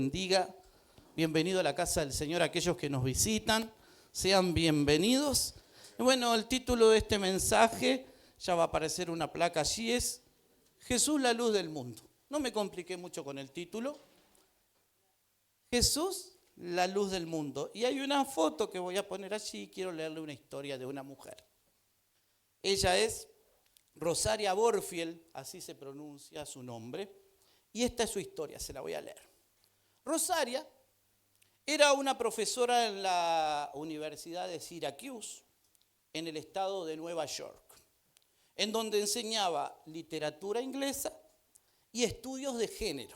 bendiga. Bienvenido a la casa del Señor, aquellos que nos visitan, sean bienvenidos. Bueno, el título de este mensaje, ya va a aparecer una placa allí, es Jesús, la luz del mundo. No me compliqué mucho con el título. Jesús, la luz del mundo. Y hay una foto que voy a poner allí y quiero leerle una historia de una mujer. Ella es Rosaria Borfield, así se pronuncia su nombre, y esta es su historia, se la voy a leer. Rosaria era una profesora en la Universidad de Syracuse, en el estado de Nueva York, en donde enseñaba literatura inglesa y estudios de género.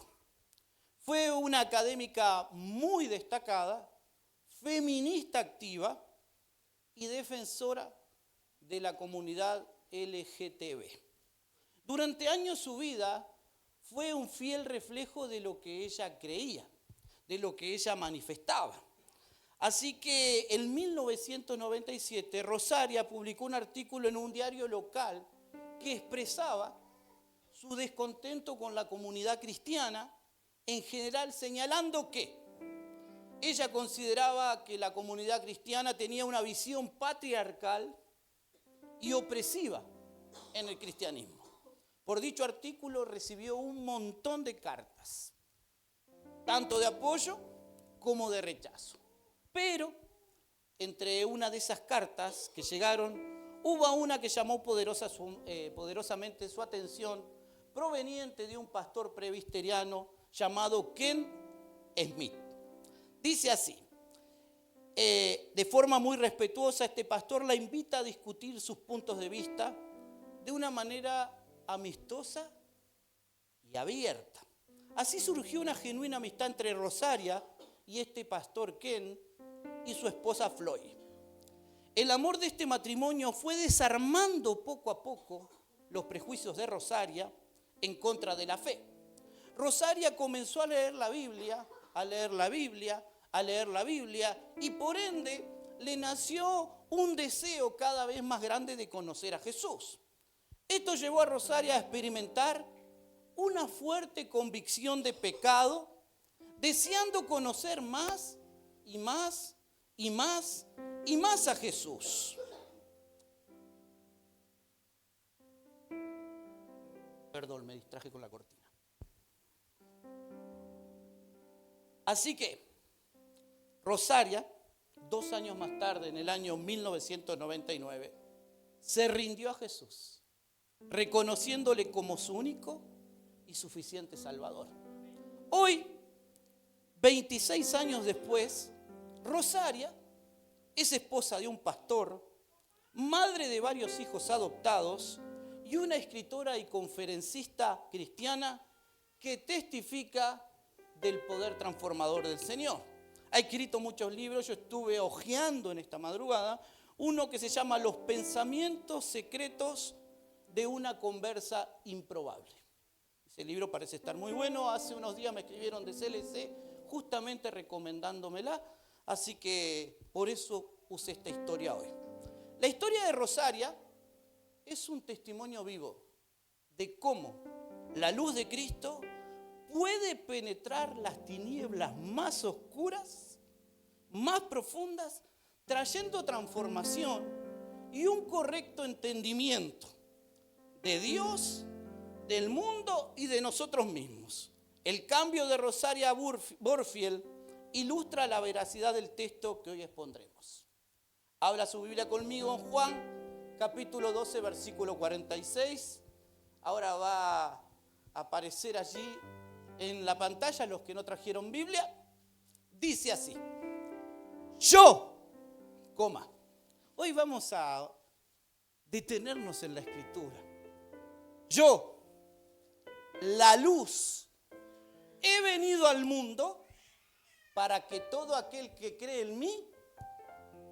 Fue una académica muy destacada, feminista activa y defensora de la comunidad LGTB. Durante años su vida fue un fiel reflejo de lo que ella creía, de lo que ella manifestaba. Así que en 1997 Rosaria publicó un artículo en un diario local que expresaba su descontento con la comunidad cristiana en general, señalando que ella consideraba que la comunidad cristiana tenía una visión patriarcal y opresiva en el cristianismo. Por dicho artículo recibió un montón de cartas, tanto de apoyo como de rechazo. Pero entre una de esas cartas que llegaron, hubo una que llamó poderosamente su atención, proveniente de un pastor presbiteriano llamado Ken Smith. Dice así: de forma muy respetuosa, este pastor la invita a discutir sus puntos de vista de una manera amistosa y abierta. Así surgió una genuina amistad entre Rosaria y este pastor Ken y su esposa Floyd. El amor de este matrimonio fue desarmando poco a poco los prejuicios de Rosaria en contra de la fe. Rosaria comenzó a leer la Biblia, y por ende le nació un deseo cada vez más grande de conocer a Jesús. Esto llevó a Rosaria a experimentar una fuerte convicción de pecado, deseando conocer más y más y más y más a Jesús. Perdón, me distraje con la cortina. Así que Rosaria, 2 años más tarde, en el año 1999, se rindió a Jesús, reconociéndole como su único y suficiente Salvador. Hoy, 26 años después, Rosaria es esposa de un pastor, madre de varios hijos adoptados y una escritora y conferencista cristiana que testifica del poder transformador del Señor. Ha escrito muchos libros, yo estuve hojeando en esta madrugada uno que se llama Los pensamientos secretos de una conversa improbable. Ese libro parece estar muy bueno. Hace unos días me escribieron de CLC justamente recomendándomela, así que por eso usé esta historia hoy. La historia de Rosaria es un testimonio vivo de cómo la luz de Cristo puede penetrar las tinieblas más oscuras, más profundas, trayendo transformación y un correcto entendimiento de Dios, del mundo y de nosotros mismos. El cambio de Rosaria Borfield ilustra la veracidad del texto que hoy expondremos. Habla su Biblia conmigo en Juan, capítulo 12, versículo 46. Ahora va a aparecer allí en la pantalla, los que no trajeron Biblia, dice así: yo, hoy vamos a detenernos en la Escritura. Yo, la luz, he venido al mundo para que todo aquel que cree en mí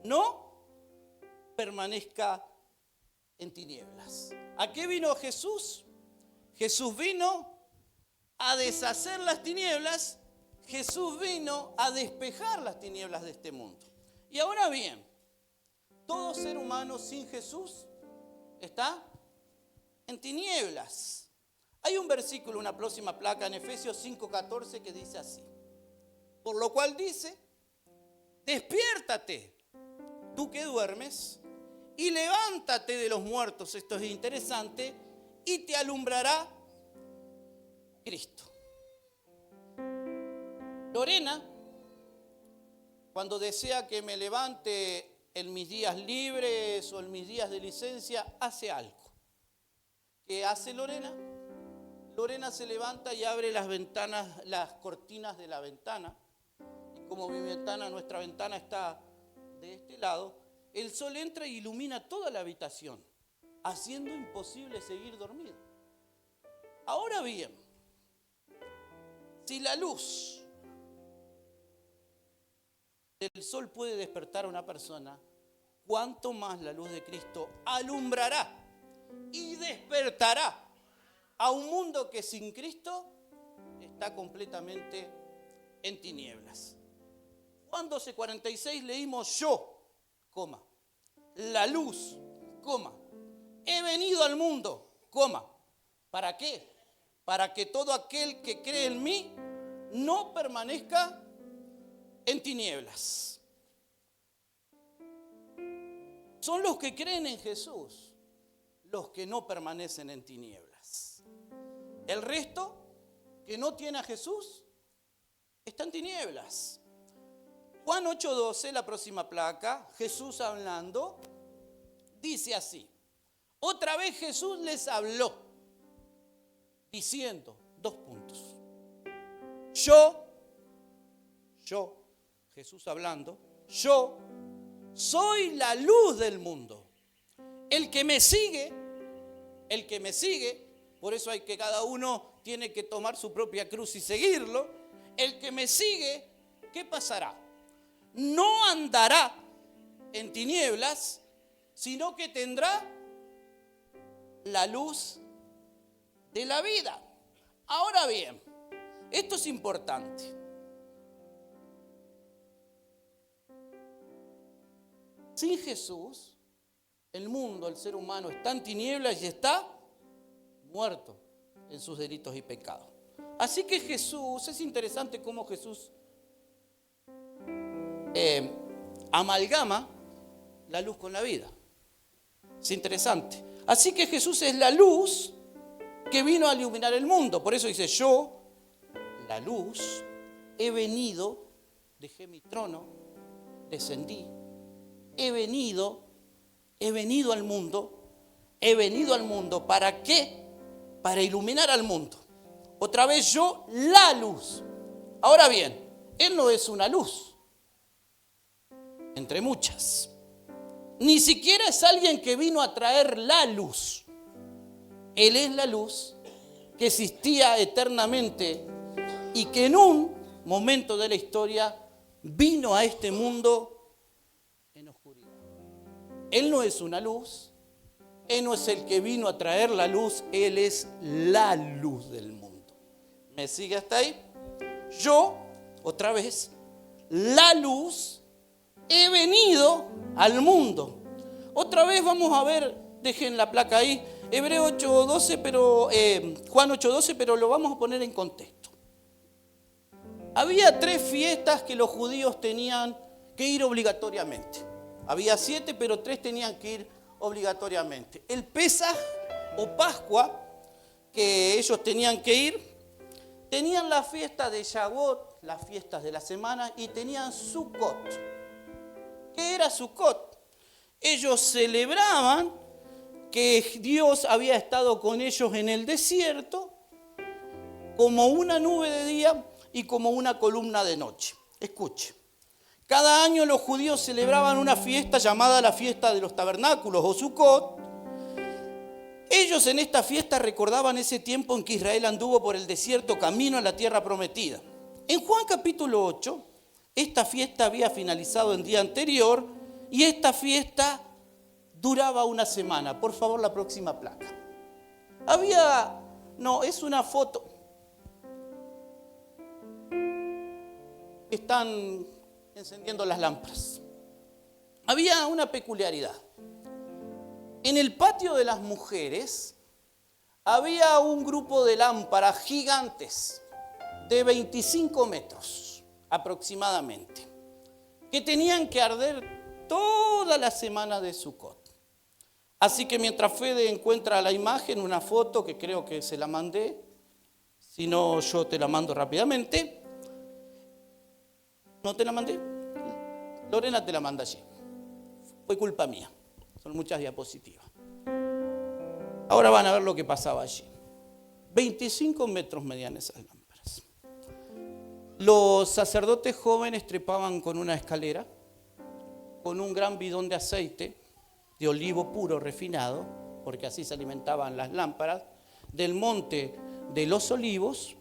no permanezca en tinieblas. ¿A qué vino Jesús? Jesús vino a deshacer las tinieblas. Jesús vino a despejar las tinieblas de este mundo. Y ahora bien, todo ser humano sin Jesús está en tinieblas. Hay un versículo, una próxima placa en Efesios 5:14 que dice así: Por lo cual dice, despiértate, tú que duermes, y levántate de los muertos, esto es interesante, y te alumbrará Cristo. Lorena, cuando desea que me levante en mis días libres o en mis días de licencia, hace algo. ¿Qué hace Lorena? Lorena se levanta y abre las ventanas, las cortinas de la ventana. Y como nuestra ventana está de este lado, el sol entra y ilumina toda la habitación, haciendo imposible seguir dormido. Ahora bien, si la luz del sol puede despertar a una persona, cuánto más la luz de Cristo alumbrará y despertará a un mundo que sin Cristo está completamente en tinieblas. Juan 12:46 leímos: yo, coma, la luz, coma, he venido al mundo, coma. ¿Para qué? Para que todo aquel que cree en mí no permanezca en tinieblas. Son los que creen en Jesús los que no permanecen en tinieblas. El resto que no tiene a Jesús está en tinieblas. Juan 8:12, la próxima placa, Jesús hablando, dice así: otra vez Jesús les habló, diciendo, 2 puntos. Yo, Jesús hablando, yo soy la luz del mundo. El que me sigue, por eso hay que cada uno tiene que tomar su propia cruz y seguirlo. El que me sigue, ¿qué pasará? No andará en tinieblas, sino que tendrá la luz de la vida. Ahora bien, esto es importante. Sin Jesús, el mundo, el ser humano está en tinieblas y está muerto en sus delitos y pecados. Así que Jesús, es interesante cómo Jesús amalgama la luz con la vida. Es interesante. Así que Jesús es la luz que vino a iluminar el mundo. Por eso dice: yo, la luz, he venido, dejé mi trono, descendí, he venido al mundo. He venido al mundo, ¿para qué? Para iluminar al mundo. Otra vez yo, la luz. Ahora bien, Él no es una luz, entre muchas. Ni siquiera es alguien que vino a traer la luz. Él es la luz que existía eternamente y que en un momento de la historia vino a este mundo en oscuridad. Él no es una luz, Él no es el que vino a traer la luz, Él es la luz del mundo. ¿Me sigue hasta ahí? Yo, otra vez, la luz, he venido al mundo. Otra vez vamos a ver, dejen la placa ahí, Hebreo 8:12, pero Juan 8:12, pero lo vamos a poner en contexto. Había 3 fiestas que los judíos tenían que ir obligatoriamente. Había 7, pero 3 tenían que ir obligatoriamente. El Pesaj o Pascua, que ellos tenían que ir, tenían la fiesta de Shavuot, las fiestas de la semana, y tenían Sukkot. ¿Qué era Sukkot? Ellos celebraban que Dios había estado con ellos en el desierto como una nube de día y como una columna de noche. Escuche, cada año los judíos celebraban una fiesta llamada la fiesta de los tabernáculos o Sukkot. Ellos en esta fiesta recordaban ese tiempo en que Israel anduvo por el desierto camino a la tierra prometida. En Juan capítulo 8, esta fiesta había finalizado el día anterior y esta fiesta duraba una semana. Por favor, la próxima placa. Es una foto. Están encendiendo las lámparas. Había una peculiaridad. En el patio de las mujeres había un grupo de lámparas gigantes de 25 metros. aproximadamente, que tenían que arder toda la semana de Sucot. Así que mientras Fede encuentra la imagen, una foto que creo que se la mandé, si no yo te la mando rápidamente. ¿No te la mandé? Lorena te la manda allí. Fue culpa mía, son muchas diapositivas. Ahora van a ver lo que pasaba allí. 25 metros medían esas lámparas. Los sacerdotes jóvenes trepaban con una escalera, con un gran bidón de aceite, de olivo puro refinado, porque así se alimentaban las lámparas, del monte de los olivos,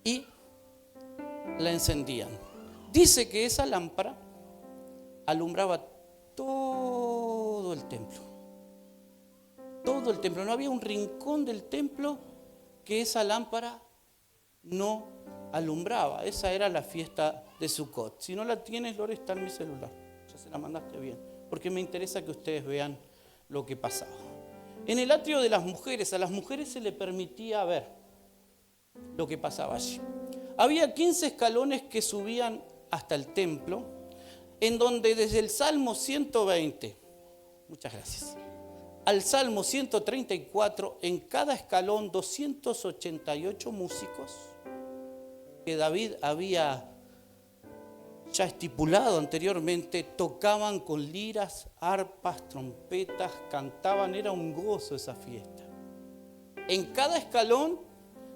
y la encendían. Dice que esa lámpara alumbraba todo el templo. Todo el templo. No había un rincón del templo que esa lámpara no alumbraba. Esa era la fiesta de Sucot. Si no la tienes, Lore, está en mi celular. Ya se la mandaste bien. Porque me interesa que ustedes vean lo que pasaba. En el atrio de las mujeres, a las mujeres se le permitía ver lo que pasaba allí. Había 15 escalones que subían hasta el templo, en donde desde el Salmo 120, muchas gracias, al Salmo 134, en cada escalón 288 músicos que David había ya estipulado anteriormente, tocaban con liras, arpas, trompetas, cantaban, era un gozo esa fiesta. En cada escalón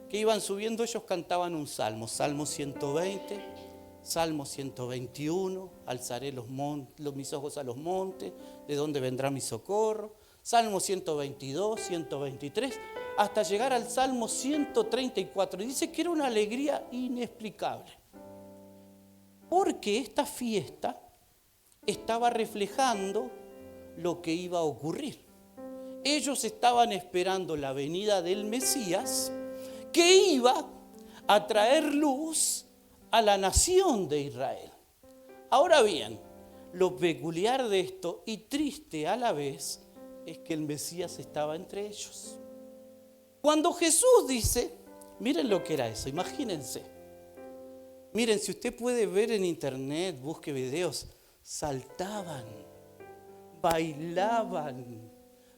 que iban subiendo ellos cantaban un salmo, Salmo 120, Salmo 121, alzaré mis ojos a los montes, de dónde vendrá mi socorro, Salmo 122, 123, hasta llegar al Salmo 134. Y dice que era una alegría inexplicable. Porque esta fiesta estaba reflejando lo que iba a ocurrir. Ellos estaban esperando la venida del Mesías, que iba a traer luz a la nación de Israel. Ahora bien, lo peculiar de esto y triste a la vez es que el Mesías estaba entre ellos. Cuando Jesús dice, miren lo que era eso, imagínense. Miren, si usted puede ver en internet, busque videos, saltaban, bailaban,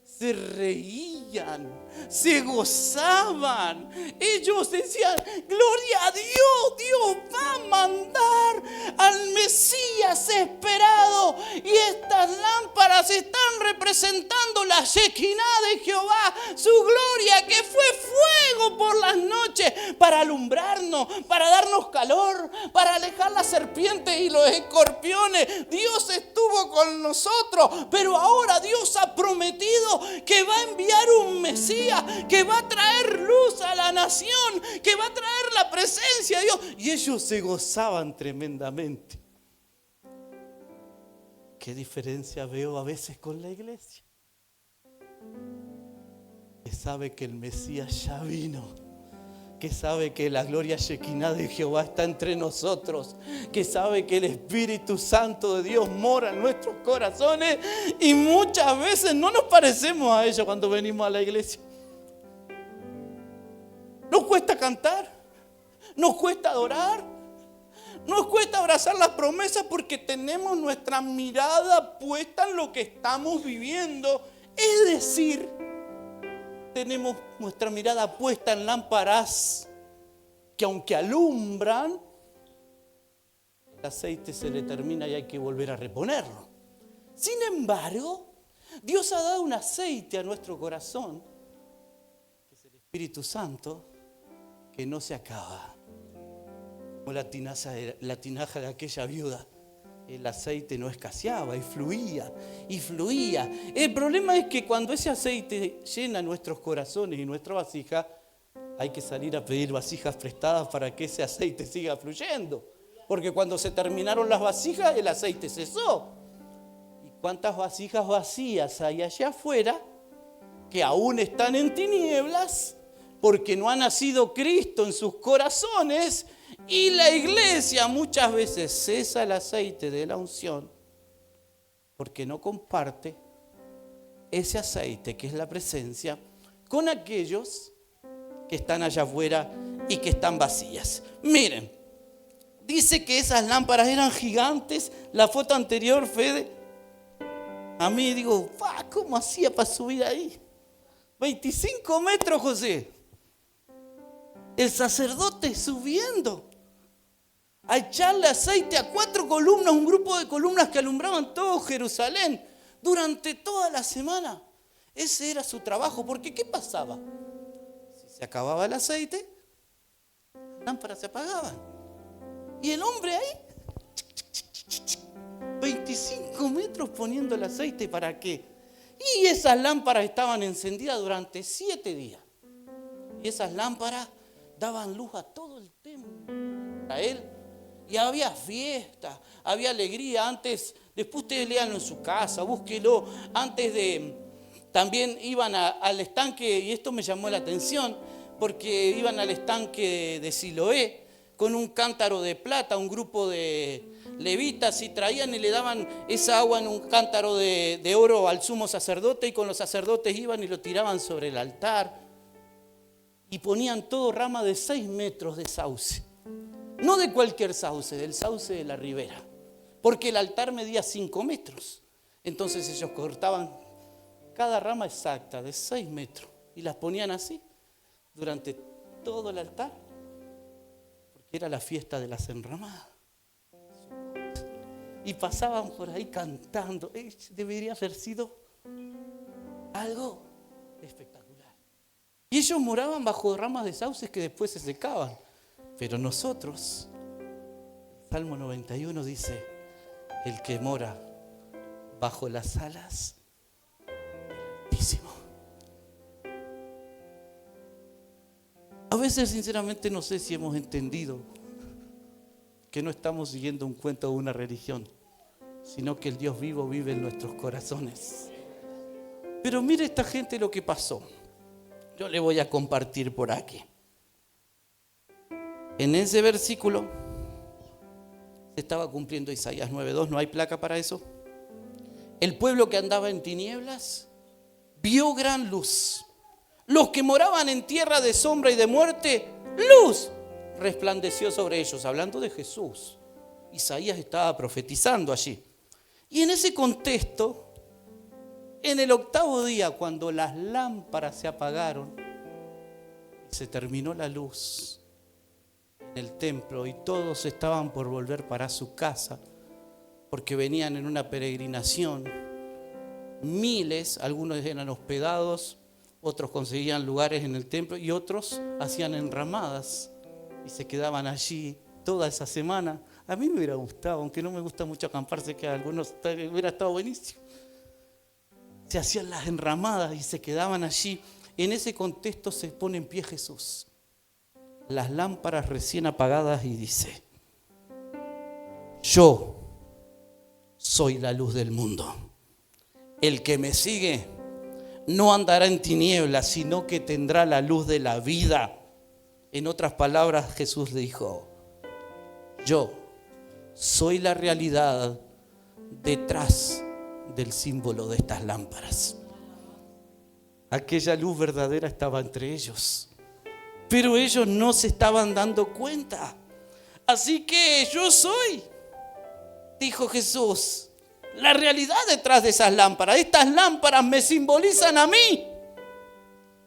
se reían, se gozaban. Ellos decían, gloria a Dios, Dios va a mandar al Mesías esperado. Y estas lámparas están representando la Shekinah de Jehová, su gloria que fue fuego por las noches para alumbrarnos, para darnos calor, para alejar las serpientes y los escorpiones. Dios estuvo con nosotros, pero ahora Dios ha prometido que va a enviar un Mesías, que va a traer luz a la nación, que va a traer la presencia de Dios. Y ellos se gozaban tremendamente. ¿Qué diferencia veo a veces con la iglesia? Que sabe que el Mesías ya vino, que sabe que la gloria Shekinah de Jehová está entre nosotros, que sabe que el Espíritu Santo de Dios mora en nuestros corazones y muchas veces no nos parecemos a ellos cuando venimos a la iglesia. Nos cuesta cantar, nos cuesta adorar, nos cuesta abrazar las promesas porque tenemos nuestra mirada puesta en lo que estamos viviendo, es decir, tenemos nuestra mirada puesta en lámparas que aunque alumbran, el aceite se le termina y hay que volver a reponerlo. Sin embargo, Dios ha dado un aceite a nuestro corazón, que es el Espíritu Santo, que no se acaba. Como la tinaja de aquella viuda. El aceite no escaseaba y fluía y fluía. El problema es que cuando ese aceite llena nuestros corazones y nuestra vasija, hay que salir a pedir vasijas prestadas para que ese aceite siga fluyendo. Porque cuando se terminaron las vasijas, el aceite cesó. ¿Y cuántas vasijas vacías hay allá afuera que aún están en tinieblas porque no ha nacido Cristo en sus corazones? Y la iglesia muchas veces cesa el aceite de la unción porque no comparte ese aceite que es la presencia con aquellos que están allá afuera y que están vacías. Miren, Dice que esas lámparas eran gigantes. La foto anterior, Fede, a mí digo, ¿cómo hacía para subir ahí? 25 metros, José. El sacerdote subiendo a echarle aceite a 4 columnas, un grupo de columnas que alumbraban todo Jerusalén durante toda la semana. Ese era su trabajo, porque ¿qué pasaba? Si se acababa el aceite, las lámparas se apagaban. Y el hombre ahí, 25 metros poniendo el aceite, ¿para qué? Y esas lámparas estaban encendidas durante 7 días. Y esas lámparas daban luz a todo el templo a él. Y había fiesta, había alegría. Antes, después ustedes léanlo en su casa, búsquelo. También iban al estanque, y esto me llamó la atención, porque iban al estanque de Siloé con un cántaro de plata, un grupo de levitas, y traían y le daban esa agua en un cántaro de oro al sumo sacerdote, y con los sacerdotes iban y lo tiraban sobre el altar. Y ponían todo rama de 6 metros de sauce. No de cualquier sauce, del sauce de la ribera. Porque el altar medía 5 metros. Entonces ellos cortaban cada rama exacta de 6 metros y las ponían así durante todo el altar. Porque era la fiesta de las enramadas. Y pasaban por ahí cantando. Debería haber sido algo espectacular. Y ellos moraban bajo ramas de sauces que después se secaban. Pero nosotros, Salmo 91 dice, el que mora bajo las alas del Altísimo. A veces, sinceramente, no sé si hemos entendido que no estamos siguiendo un cuento de una religión, sino que el Dios vivo vive en nuestros corazones. Pero mire esta gente lo que pasó. Yo le voy a compartir por aquí. En ese versículo se estaba cumpliendo Isaías 9:2, ¿no hay placa para eso? El pueblo que andaba en tinieblas vio gran luz. Los que moraban en tierra de sombra y de muerte, luz resplandeció sobre ellos. Hablando de Jesús, Isaías estaba profetizando allí. Y en ese contexto, en el 8º día, cuando las lámparas se apagaron y se terminó la luz en el templo y todos estaban por volver para su casa porque venían en una peregrinación, miles, algunos eran hospedados, otros conseguían lugares en el templo y otros hacían enramadas y se quedaban allí toda esa semana. A mí me hubiera gustado, aunque no me gusta mucho acampar, sé que a algunos hubiera estado buenísimo. Se hacían las enramadas y se quedaban allí. En ese contexto se pone en pie Jesús, las lámparas recién apagadas, y dice: yo soy la luz del mundo. El que me sigue no andará en tinieblas, sino que tendrá la luz de la vida. En otras palabras, Jesús le dijo: yo soy la realidad detrás del símbolo de estas lámparas. Aquella luz verdadera estaba entre ellos, pero ellos no se estaban dando cuenta. Así que yo soy, dijo Jesús, la realidad detrás de esas lámparas. Estas lámparas me simbolizan a mí.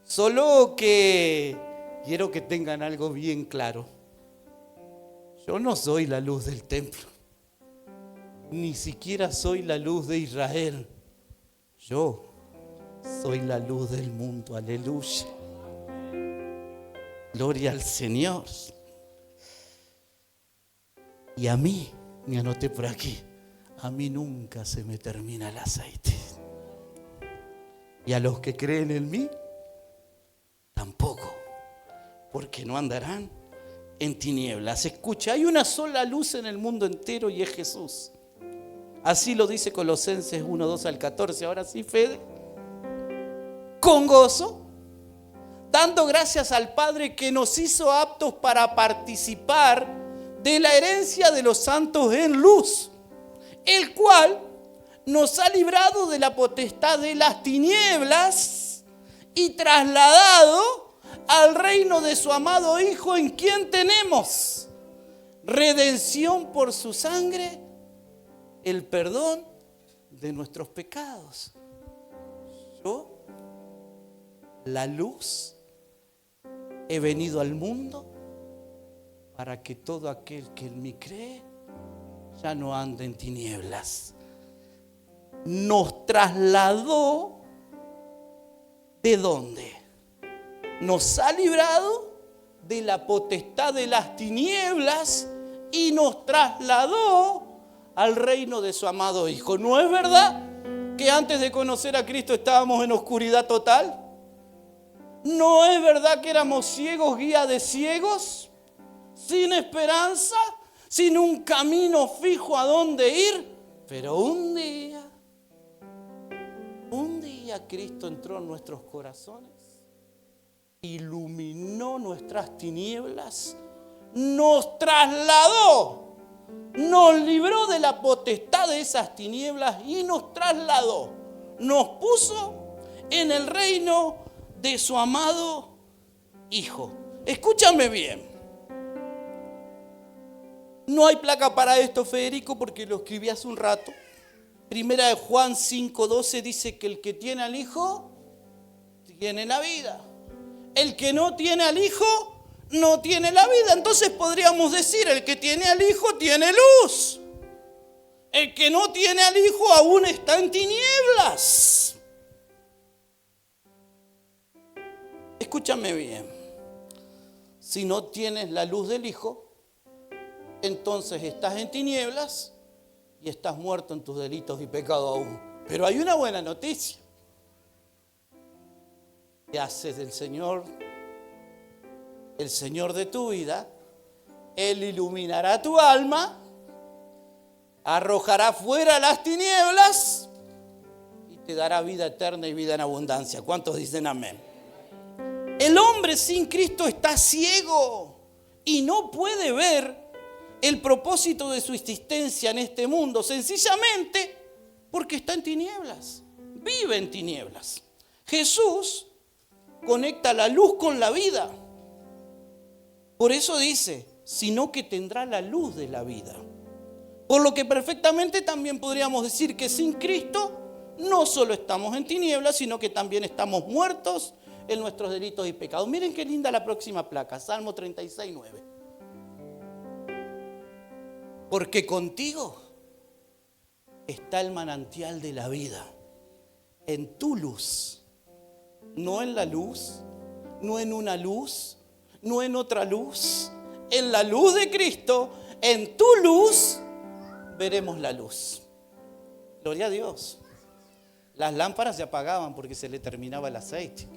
Solo que quiero que tengan algo bien claro. Yo no soy la luz del templo, ni siquiera soy la luz de Israel. Yo soy la luz del mundo. Aleluya. Gloria al Señor. Y a mí, me anoté por aquí, a mí nunca se me termina el aceite. Y a los que creen en mí, tampoco, porque no andarán en tinieblas. Escucha, hay una sola luz en el mundo entero y es Jesús. Así lo dice Colosenses 1:2-14. Ahora sí, Fede. Con gozo, dando gracias al Padre que nos hizo aptos para participar de la herencia de los santos en luz, el cual nos ha librado de la potestad de las tinieblas y trasladado al reino de su amado Hijo, en quien tenemos redención por su sangre, el perdón de nuestros pecados. Yo, la luz, he venido al mundo para que todo aquel que en mí cree ya no ande en tinieblas. Nos trasladó, ¿de dónde? Nos ha librado de la potestad de las tinieblas y nos trasladó al reino de su amado Hijo. ¿No es verdad que antes de conocer a Cristo estábamos en oscuridad total? ¿No es verdad que éramos ciegos, guía de ciegos? Sin esperanza, sin un camino fijo a dónde ir. Pero un día Cristo entró en nuestros corazones, iluminó nuestras tinieblas, nos trasladó, nos libró de la potestad de esas tinieblas y nos trasladó, nos puso en el reino de su amado Hijo. Escúchame bien. No hay placa para esto, Federico, porque lo escribí hace un rato. Primera de Juan 5:12 dice que el que tiene al Hijo tiene la vida. El que no tiene al Hijo no tiene la vida. Entonces podríamos decir, el que tiene al Hijo tiene luz. El que no tiene al Hijo aún está en tinieblas. Escúchame bien. Si no tienes la luz del Hijo, entonces estás en tinieblas y estás muerto en tus delitos y pecados aún. Pero hay una buena noticia. Te haces del Señor el Señor de tu vida. Él iluminará tu alma, arrojará fuera las tinieblas y te dará vida eterna y vida en abundancia. ¿Cuántos dicen amén? El hombre sin Cristo está ciego y no puede ver el propósito de su existencia en este mundo, sencillamente porque está en tinieblas, vive en tinieblas. Jesús conecta la luz con la vida. Por eso dice, sino que tendrá la luz de la vida. Por lo que perfectamente también podríamos decir que sin Cristo no solo estamos en tinieblas, sino que también estamos muertos en nuestros delitos y pecados. Miren qué linda la próxima placa, Salmo 36:9. Porque contigo está el manantial de la vida, en tu luz, no en la luz, no en una luz, no en otra luz, en la luz de Cristo, en tu luz veremos la luz. Gloria a Dios. Las lámparas se apagaban porque se le terminaba el aceite.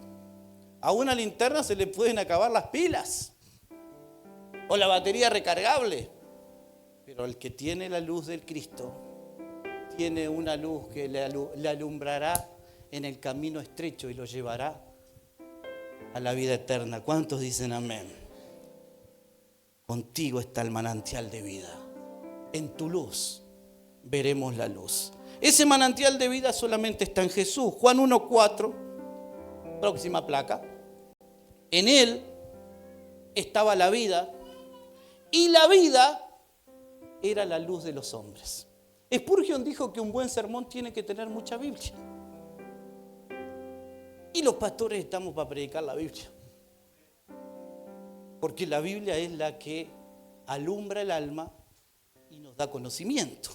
A una linterna se le pueden acabar las pilas o la batería recargable. Pero el que tiene la luz del Cristo tiene una luz que le alumbrará en el camino estrecho y lo llevará a la vida eterna. ¿Cuántos dicen amén? Contigo está el manantial de vida. En tu luz veremos la luz. Ese manantial de vida solamente está en Jesús. Juan 1:4, próxima placa. En él estaba la vida y la vida era la luz de los hombres. Spurgeon dijo que un buen sermón tiene que tener mucha Biblia. Y los pastores estamos para predicar la Biblia. Porque la Biblia es la que alumbra el alma y nos da conocimiento.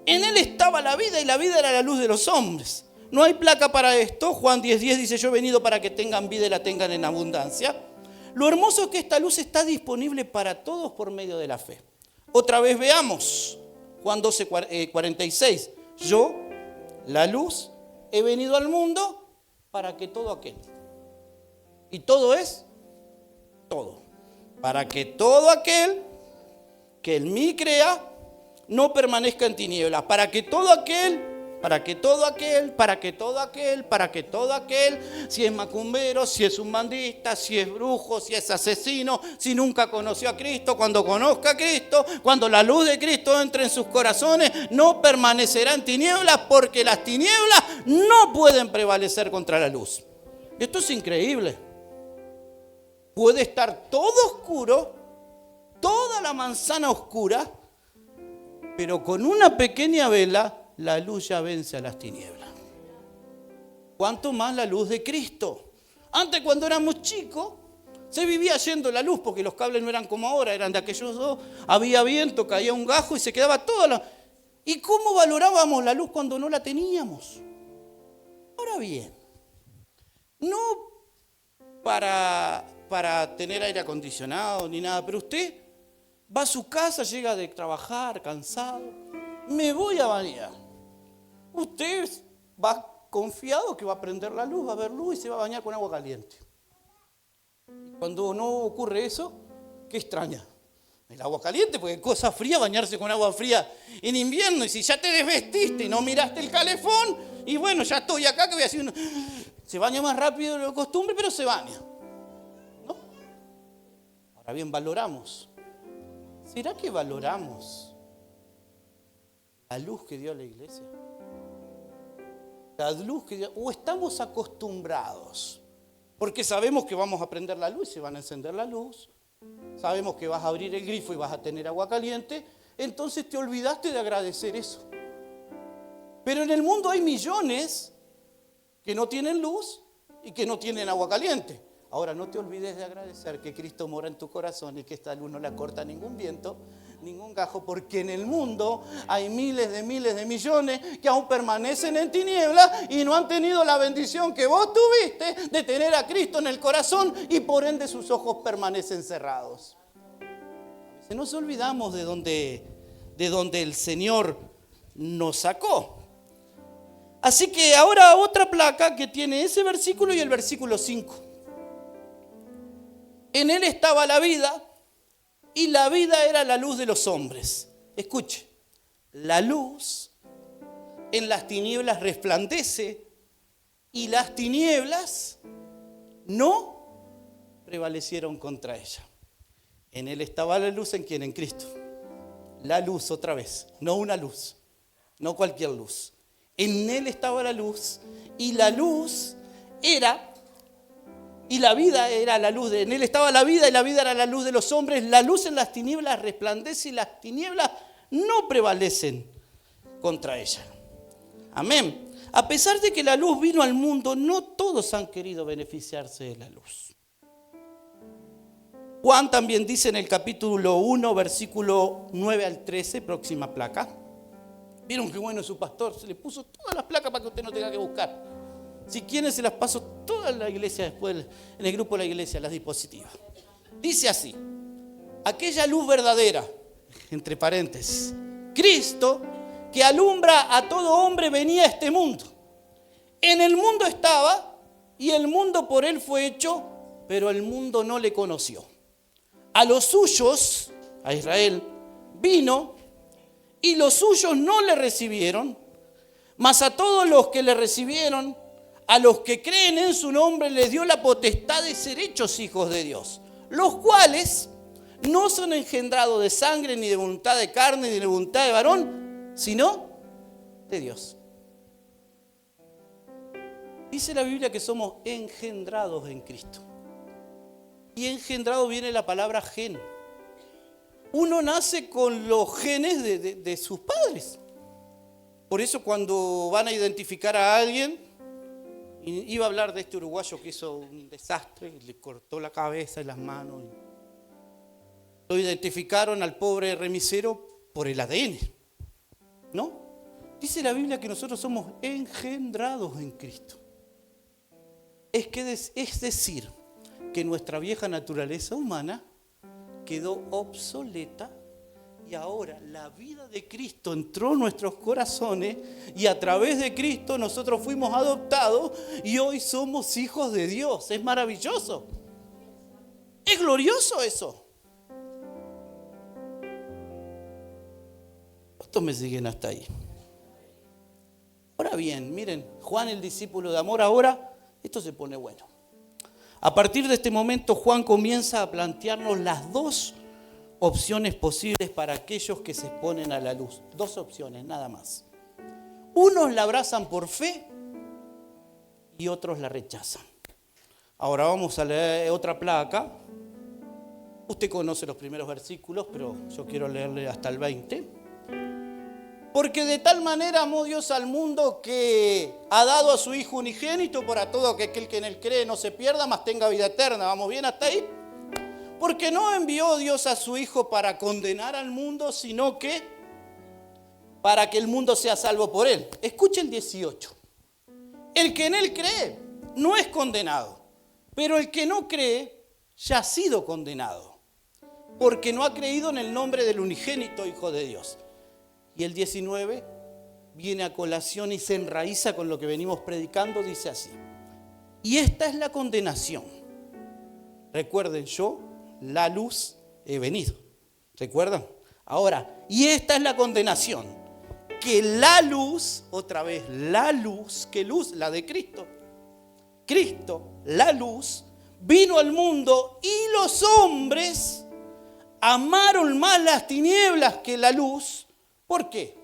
En él estaba la vida y la vida era la luz de los hombres. No hay placa para esto. Juan 10:10 dice, yo he venido para que tengan vida y la tengan en abundancia. Lo hermoso es que esta luz está disponible para todos por medio de la fe. Otra vez veamos, Juan 12:46. Yo, la luz, he venido al mundo para que todo aquel. Y todo es todo. Para que todo aquel que en mí crea no permanezca en tinieblas. Para que todo aquel, si es macumbero, si es un bandista, si es brujo, si es asesino, si nunca conoció a Cristo, cuando conozca a Cristo, cuando la luz de Cristo entre en sus corazones, no permanecerá en tinieblas, porque las tinieblas no pueden prevalecer contra la luz. Esto es increíble. Puede estar todo oscuro toda la manzana oscura, pero con una pequeña vela la luz ya vence a las tinieblas. ¿Cuánto más la luz de Cristo? Antes, cuando éramos chicos, se vivía yendo la luz porque los cables no eran como ahora, eran de aquellos dos. Había viento, caía un gajo y se quedaba toda la... ¿Y cómo valorábamos la luz cuando no la teníamos? Ahora bien, no para tener aire acondicionado ni nada, pero usted va a su casa, llega de trabajar cansado, me voy a bañar. Usted va confiado que va a prender la luz, va a ver luz y se va a bañar con agua caliente. Cuando no ocurre eso, ¿qué extraña? El agua caliente, porque es cosa fría bañarse con agua fría en invierno. Y si ya te desvestiste y no miraste el calefón, y bueno, ya estoy acá, que voy a hacer uno. Se baña más rápido de lo costumbre, pero se baña, ¿no? Ahora bien, valoramos. ¿Será que valoramos la luz que dio la iglesia? La luz que dio, o estamos acostumbrados, porque sabemos que vamos a prender la luz y se van a encender la luz. Sabemos que vas a abrir el grifo y vas a tener agua caliente, entonces te olvidaste de agradecer eso. Pero en el mundo hay millones que no tienen luz y que no tienen agua caliente. Ahora, no te olvides de agradecer que Cristo mora en tu corazón y que esta luz no la corta ningún viento, ningún gajo, porque en el mundo hay miles de millones que aún permanecen en tinieblas y no han tenido la bendición que vos tuviste de tener a Cristo en el corazón y por ende sus ojos permanecen cerrados. A veces nos olvidamos de donde el Señor nos sacó. Así que ahora otra placa que tiene ese versículo y el versículo 5. En él estaba la vida y la vida era la luz de los hombres. Escuche, la luz en las tinieblas resplandece y las tinieblas no prevalecieron contra ella. En él estaba la luz, ¿en quién? En Cristo. La luz otra vez, no una luz, no cualquier luz. En él estaba la luz y la luz era, y la vida era la luz. En él estaba la vida y la vida era la luz de los hombres. La luz en las tinieblas resplandece y las tinieblas no prevalecen contra ella. Amén. A pesar de que la luz vino al mundo, no todos han querido beneficiarse de la luz. Juan también dice en el capítulo 1, versículo 9 al 13, próxima placa. ¿Vieron qué bueno es su pastor? Se le puso todas las placas para que usted no tenga que buscar. Si quieren se las paso toda la iglesia después, en el grupo de la iglesia, las diapositivas. Dice así: aquella luz verdadera, entre paréntesis, Cristo, que alumbra a todo hombre, venía a este mundo. En el mundo estaba y el mundo por él fue hecho, pero el mundo no le conoció. A los suyos, a Israel, vino y los suyos no le recibieron, mas a todos los que le recibieron, a los que creen en su nombre, les dio la potestad de ser hechos hijos de Dios, los cuales no son engendrados de sangre, ni de voluntad de carne, ni de voluntad de varón, sino de Dios. Dice la Biblia que somos engendrados en Cristo. Y engendrado viene la palabra gen. Uno nace con los genes de sus padres. Por eso cuando van a identificar a alguien, iba a hablar de este uruguayo que hizo un desastre, le cortó la cabeza y las manos. Lo identificaron al pobre remisero por el ADN, ¿no? Dice la Biblia que nosotros somos engendrados en Cristo. Es decir, que nuestra vieja naturaleza humana quedó obsoleta y ahora la vida de Cristo entró en nuestros corazones y a través de Cristo nosotros fuimos adoptados y hoy somos hijos de Dios. Es maravilloso. Es glorioso eso. ¿Cuántos me siguen hasta ahí? Ahora bien, miren, Juan el discípulo de amor, ahora esto se pone bueno. A partir de este momento Juan comienza a plantearnos las dos opciones posibles para aquellos que se exponen a la luz. Dos opciones, nada más. Unos la abrazan por fe y otros la rechazan. Ahora vamos a leer otra placa. Usted conoce los primeros versículos, pero yo quiero leerle hasta el 20. Porque de tal manera amó Dios al mundo que ha dado a su Hijo unigénito para todo aquel que en él cree no se pierda, mas tenga vida eterna. ¿Vamos bien hasta ahí? Porque no envió Dios a su Hijo para condenar al mundo, sino que para que el mundo sea salvo por él. Escuche el 18. El que en él cree no es condenado, pero el que no cree ya ha sido condenado, porque no ha creído en el nombre del unigénito Hijo de Dios. Y el 19 viene a colación y se enraiza con lo que venimos predicando, dice así. Y esta es la condenación. Recuerden, yo, la luz, he venido. ¿Recuerdan? Ahora, y esta es la condenación. Que la luz, otra vez, la luz, ¿qué luz? La de Cristo. Cristo, la luz, vino al mundo y los hombres amaron más las tinieblas que la luz. ¿Por qué?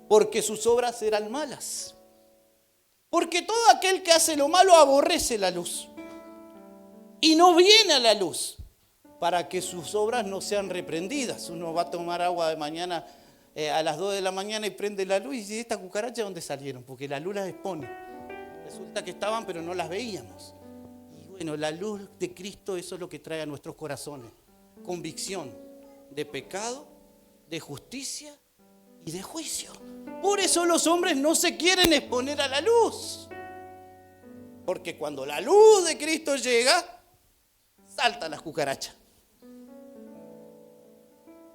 Porque sus obras eran malas. Porque todo aquel que hace lo malo aborrece la luz y no viene a la luz para que sus obras no sean reprendidas. Uno va a tomar agua de mañana a las 2 de la mañana y prende la luz y dice, ¿estas cucarachas dónde salieron? Porque la luz las expone. Resulta que estaban pero no las veíamos. Y bueno, la luz de Cristo, eso es lo que trae a nuestros corazones. Convicción de pecado, de justicia y de juicio. Por eso los hombres no se quieren exponer a la luz. Porque cuando la luz de Cristo llega, saltan las cucarachas.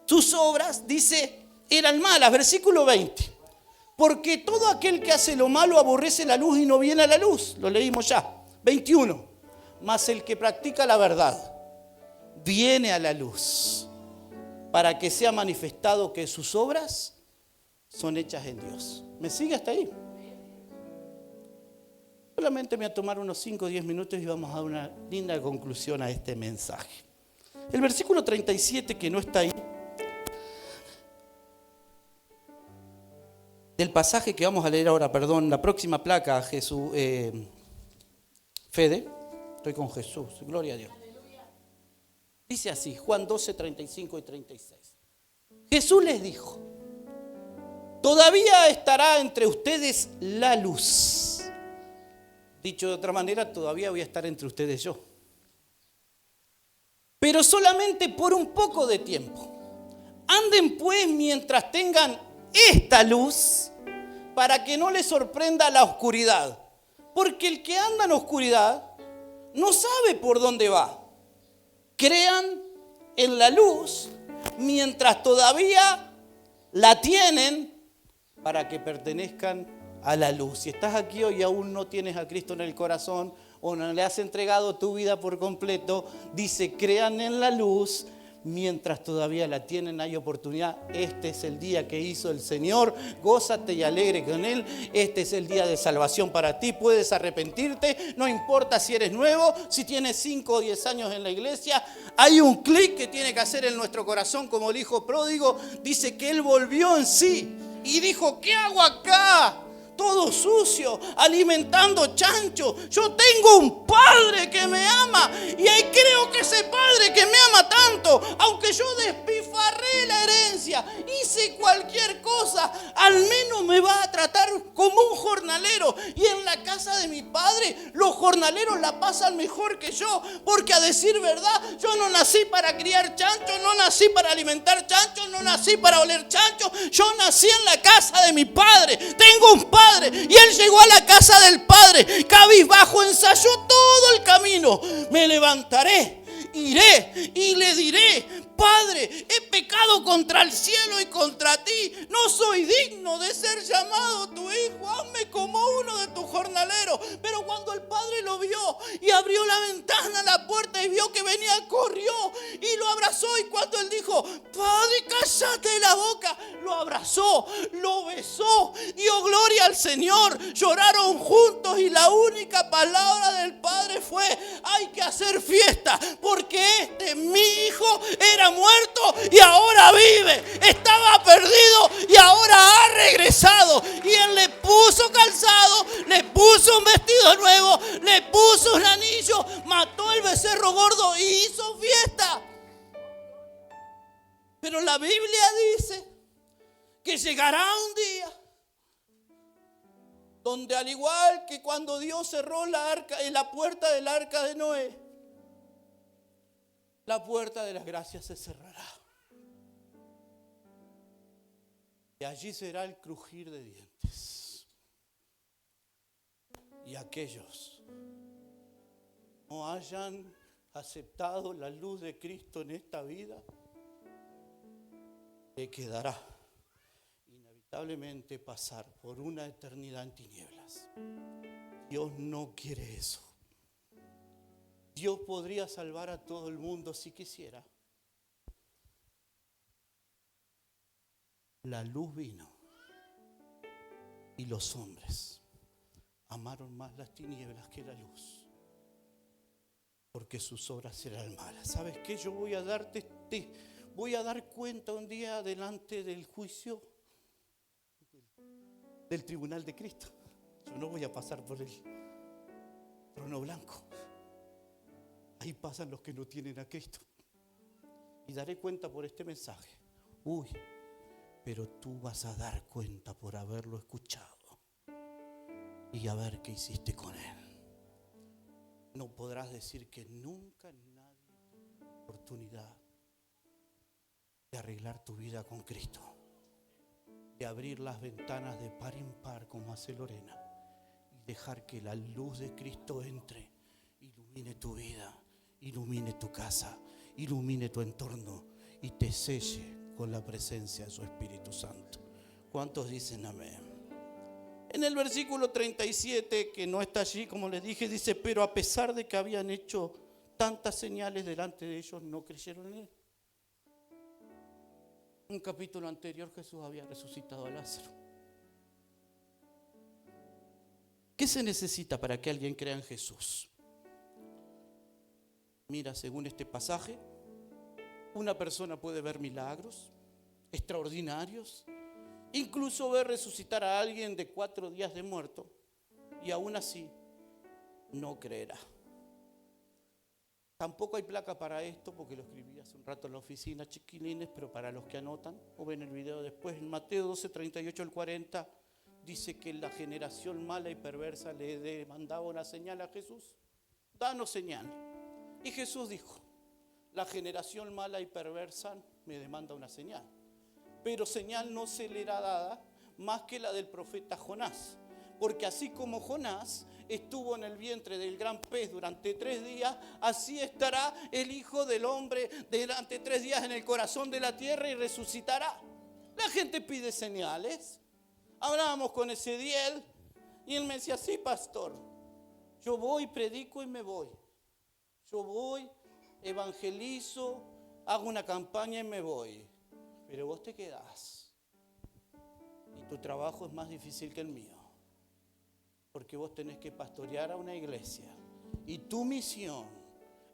Sus obras, dice, eran malas. Versículo 20. Porque todo aquel que hace lo malo aborrece la luz y no viene a la luz. Lo leímos ya. 21. Mas el que practica la verdad viene a la luz, para que sea manifestado que sus obras son hechas en Dios. ¿Me sigue hasta ahí? Solamente me voy a tomar unos 5 o 10 minutos y vamos a dar una linda conclusión a este mensaje. El versículo 37, que no está ahí, del pasaje que vamos a leer ahora, perdón, la próxima placa, Jesús, Fede, estoy con Jesús, gloria a Dios. Dice así, Juan 12, 35 y 36. Jesús les dijo, todavía estará entre ustedes la luz. Dicho de otra manera, todavía voy a estar entre ustedes yo. Pero solamente por un poco de tiempo. Anden pues mientras tengan esta luz, para que no les sorprenda la oscuridad. Porque el que anda en oscuridad no sabe por dónde va. Crean en la luz mientras todavía la tienen, para que pertenezcan a la luz. Si estás aquí hoy y aún no tienes a Cristo en el corazón o no le has entregado tu vida por completo, dice, crean en la luz mientras todavía la tienen, hay oportunidad. Este es el día que hizo el Señor, gózate y alegre con Él. Este es el día de salvación para ti. Puedes arrepentirte, no importa si eres nuevo, si tienes 5 o 10 años en la iglesia. Hay un clic que tiene que hacer en nuestro corazón, como el hijo pródigo. Dice que él volvió en sí y dijo, ¿qué hago acá? Todo sucio, alimentando chancho. Yo tengo un padre que me ama, y ahí creo que ese padre que me ama tanto, aunque yo despifarré la herencia, hice cualquier cosa, al menos me va a tratar como un jornalero. Y en la casa de mi padre los jornaleros la pasan mejor que yo, porque a decir verdad, yo no nací para criar chancho, no nací para alimentar chancho, no nací para oler chancho. Yo nací en la casa de mi padre. Tengo un padre. Y él llegó a la casa del Padre, cabizbajo, ensayó todo el camino. Me levantaré, iré y le diré, Padre, he pecado contra el cielo y contra ti. No soy digno de ser llamado tu hijo. Hazme como uno de tus jornaleros. Pero cuando el padre lo vio y abrió la ventana, la puerta, y vio que venía, corrió y lo abrazó. Y cuando él dijo, Padre, cállate la boca, lo abrazó, lo besó, dio gloria al Señor. Lloraron juntos y la única palabra del padre fue, hay que hacer fiesta, porque mi hijo era muerto y ahora vive. Estaba perdido y ahora ha regresado. Y él le puso calzado, le puso un vestido nuevo, le puso un anillo, mató el becerro gordo y hizo fiesta. que llegará un día donde, al igual que cuando Dios cerró la puerta del arca de Noé, la puerta de las gracias se cerrará. Y allí será el crujir de dientes. Y aquellos no hayan aceptado la luz de Cristo en esta vida, le quedará inevitablemente pasar por una eternidad en tinieblas. Dios no quiere eso. Dios podría salvar a todo el mundo si quisiera. La luz vino y los hombres amaron más las tinieblas que la luz, porque sus obras eran malas. ¿Sabes qué? Yo voy a dar cuenta un día delante del juicio del tribunal de Cristo. Yo no voy a pasar por el trono blanco. Ahí pasan los que no tienen a Cristo. Y daré cuenta por este mensaje. Pero tú vas a dar cuenta por haberlo escuchado y a ver qué hiciste con él. No podrás decir que nunca nadie tuvo la oportunidad de arreglar tu vida con Cristo, de abrir las ventanas de par en par como hace Lorena y dejar que la luz de Cristo entre, ilumine tu vida, ilumine tu casa, ilumine tu entorno y te selle con la presencia de su Espíritu Santo. ¿Cuántos dicen amén? En el versículo 37, que no está allí, como les dije, dice: pero a pesar de que habían hecho tantas señales delante de ellos, no creyeron en él. Un capítulo anterior, Jesús había resucitado a Lázaro. ¿Qué se necesita para que alguien crea en Jesús? Mira, según este pasaje, una persona puede ver milagros extraordinarios, incluso ver resucitar a alguien de 4 días de muerto, y aún así no creerá. Tampoco hay placa para esto, porque lo escribí hace un rato en la oficina, chiquilines, pero para los que anotan o ven el video después, en Mateo 12, 38 al 40, dice que la generación mala y perversa le demandaba una señal a Jesús. Danos señal. Y Jesús dijo: la generación mala y perversa me demanda una señal, pero señal no se le era dada más que la del profeta Jonás. Porque así como Jonás estuvo en el vientre del gran pez durante 3 días, así estará el Hijo del Hombre durante 3 días en el corazón de la tierra y resucitará. La gente pide señales. Hablábamos con ese Diel y él me decía: sí, pastor, yo voy, predico y me voy. Yo voy, evangelizo, hago una campaña y me voy. Pero vos te quedás. Y tu trabajo es más difícil que el mío. Porque vos tenés que pastorear a una iglesia. Y tu misión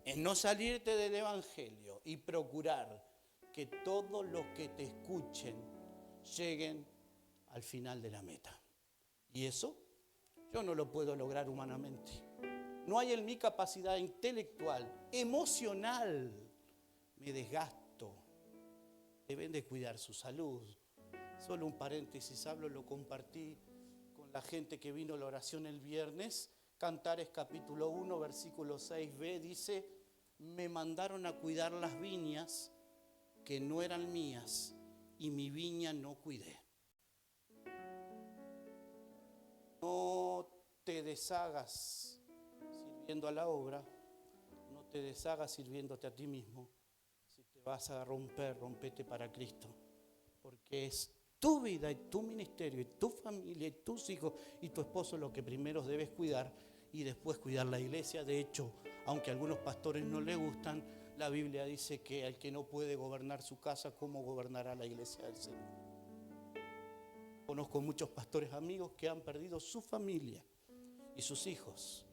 es no salirte del evangelio y procurar que todos los que te escuchen lleguen al final de la meta. Y eso yo no lo puedo lograr humanamente. No hay en mi capacidad intelectual, emocional. Me desgasto. Deben de cuidar su salud. Solo un paréntesis, lo compartí con la gente que vino a la oración el viernes. Cantares capítulo 1, versículo 6b, dice: me mandaron a cuidar las viñas que no eran mías, y mi viña no cuidé. No te deshagas sirviendo a la obra, no te deshagas sirviéndote a ti mismo. Si te vas a romper, rompete para Cristo, porque es tu vida y tu ministerio y tu familia y tus hijos y tu esposo lo que primero debes cuidar, y después cuidar la iglesia. De hecho, aunque a algunos pastores no les gustan, la Biblia dice que el que no puede gobernar su casa, ¿cómo gobernará la iglesia del Señor? Conozco muchos pastores amigos que han perdido su familia y sus hijos,